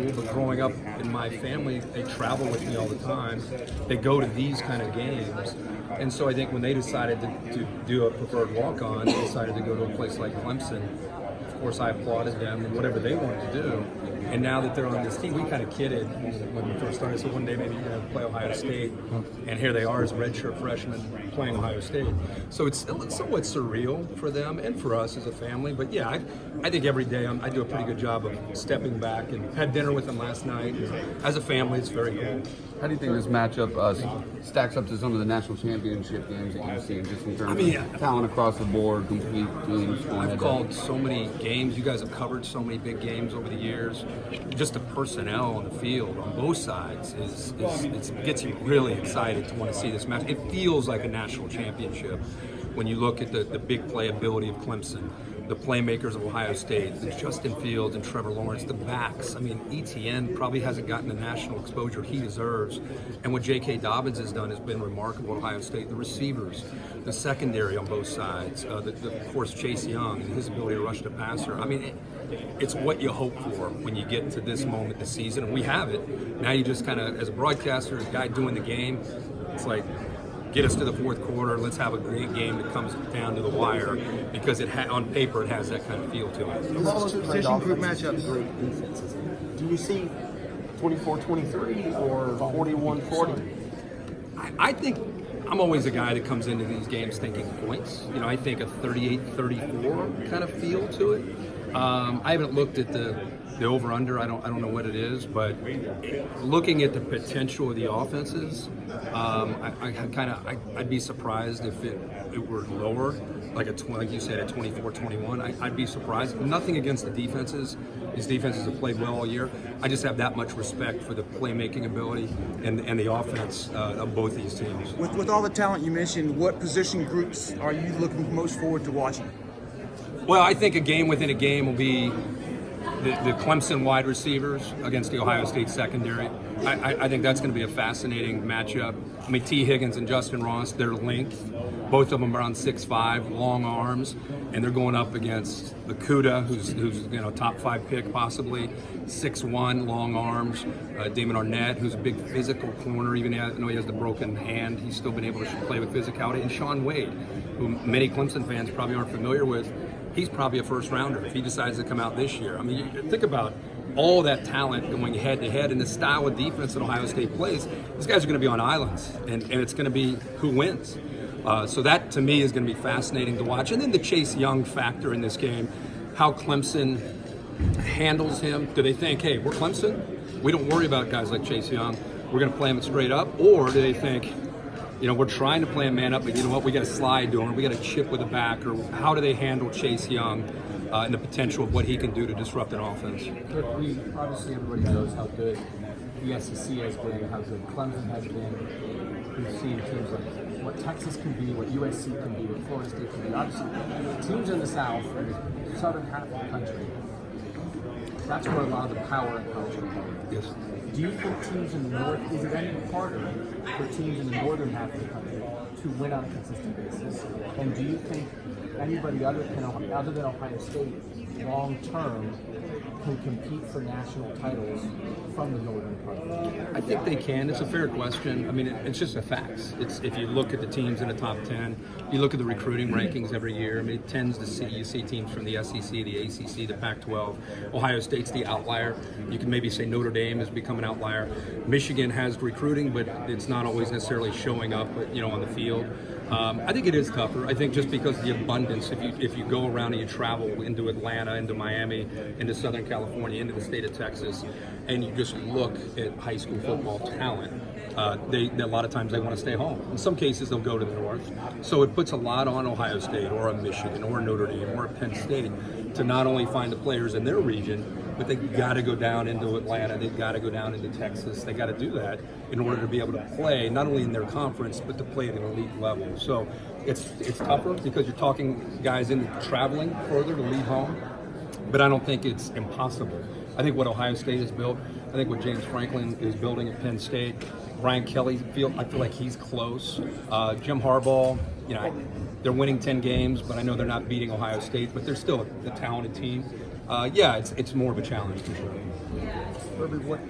school, but growing up in my family, they travel with me all the time. They go to these kind of games. And so I think when they decided to do a preferred walk-on, they decided to go to a place like Clemson. Of course, I applauded them and whatever they wanted to do. And now that they're on this team, we kind of kidded when we first started. So one day maybe you're going to play Ohio State, and here they are as redshirt freshmen playing Ohio State. So it's somewhat surreal for them and for us as a family. But yeah, I think every day I do a pretty good job of stepping back, and had dinner with them last night. As a family, it's very cool. How do you think this matchup stacks up to some of the national championship games that you've seen, just in terms of talent across the board, complete teams? I've called so many games. You guys have covered so many big games over the years. Just the personnel on the field on both sides it gets you really excited to want to see this match. It feels like a national championship when you look at the big playability of Clemson, the playmakers of Ohio State, the Justin Fields and Trevor Lawrence, the backs. I mean, ETN probably hasn't gotten the national exposure he deserves. And what J.K. Dobbins has done has been remarkable at Ohio State. The receivers, the secondary on both sides, of course, Chase Young and his ability to rush the passer. I mean, it's what you hope for when you get to this moment in the season. And we have it. Now you just kind of, as a broadcaster, as a guy doing the game, it's like, get us to the fourth quarter. Let's have a great game that comes down to the wire, because on paper it has that kind of feel to it. In all those position group matchups, great defenses. Do you see 24-23 or 41-40? I think I'm always a guy that comes into these games thinking points. You know, I think a 38-34 kind of feel to it. I haven't looked at the over/under. I don't know what it is, but looking at the potential of the offenses, I'd be surprised if it were lower, like you said, at 24-21. I'd be surprised. Nothing against the defenses. These defenses have played well all year. I just have that much respect for the playmaking ability and the offense of both these teams. With all the talent you mentioned, what position groups are you looking most forward to watching? Well, I think a game within a game will be the Clemson wide receivers against the Ohio State secondary. I think that's going to be a fascinating matchup. I mean, T. Higgins and Justin Ross, their length, both of them around 6'5", long arms, and they're going up against the Cuda, who's top 5 pick possibly, 6'1", long arms. Damon Arnett, who's a big physical corner, even though he has the broken hand, he's still been able to play with physicality. And Shaun Wade, who many Clemson fans probably aren't familiar with. He's probably a first rounder if he decides to come out this year. I mean, think about all that talent going head to head and the style of defense that Ohio State plays. These guys are going to be on islands, and it's going to be who wins. So that to me is going to be fascinating to watch. And then the Chase Young factor in this game, how Clemson handles him. Do they think, hey, we're Clemson, we don't worry about guys like Chase Young, we're going to play him straight up? Or do they think, we're trying to play a man up, but you know what, we got to slide to him, we got to chip with the back? Or how do they handle Chase Young and the potential of what he can do to disrupt an offense? Obviously everybody knows how good the SEC has been, how good Clemson has been. We've seen teams like what Texas can be, what USC can be, what Florida State can be. Obviously, teams in the South and the southern half of the country, that's where a lot of the power and culture comes. Yes. Do you think teams in the North, is it any harder for teams in the northern half of the country to win on a consistent basis? And do you think anybody other than Ohio State, long term, can compete for national titles from the northern part? I think they can. It's a fair question. I mean, it's just a fact. If you look at the teams in the top 10, you look at the recruiting rankings every year. I mean, it tends to you see teams from the SEC, the ACC, the Pac-12. Ohio State's the outlier. You can maybe say Notre Dame has become an outlier. Michigan has recruiting, but it's not always necessarily showing up, on the field. I think it is tougher. I think just because of the abundance, if you go around and you travel into Atlanta, into Miami, into Southern California, into the state of Texas, and you just look at high school football talent, a lot of times they want to stay home. In some cases, they'll go to the north. So it puts a lot on Ohio State or a Michigan or a Notre Dame or a Penn State to not only find the players in their region, but they got to go down into Atlanta, they've got to go down into Texas, they got to do that in order to be able to play, not only in their conference, but to play at an elite level. So it's tougher because you're talking guys in traveling further to leave home, but I don't think it's impossible. I think what Ohio State has built, I think what James Franklin is building at Penn State, Brian Kelly, I feel like he's close. Jim Harbaugh, they're winning 10 games, but I know they're not beating Ohio State, but they're still a talented team. It's more of a challenge for sure. Kirby, what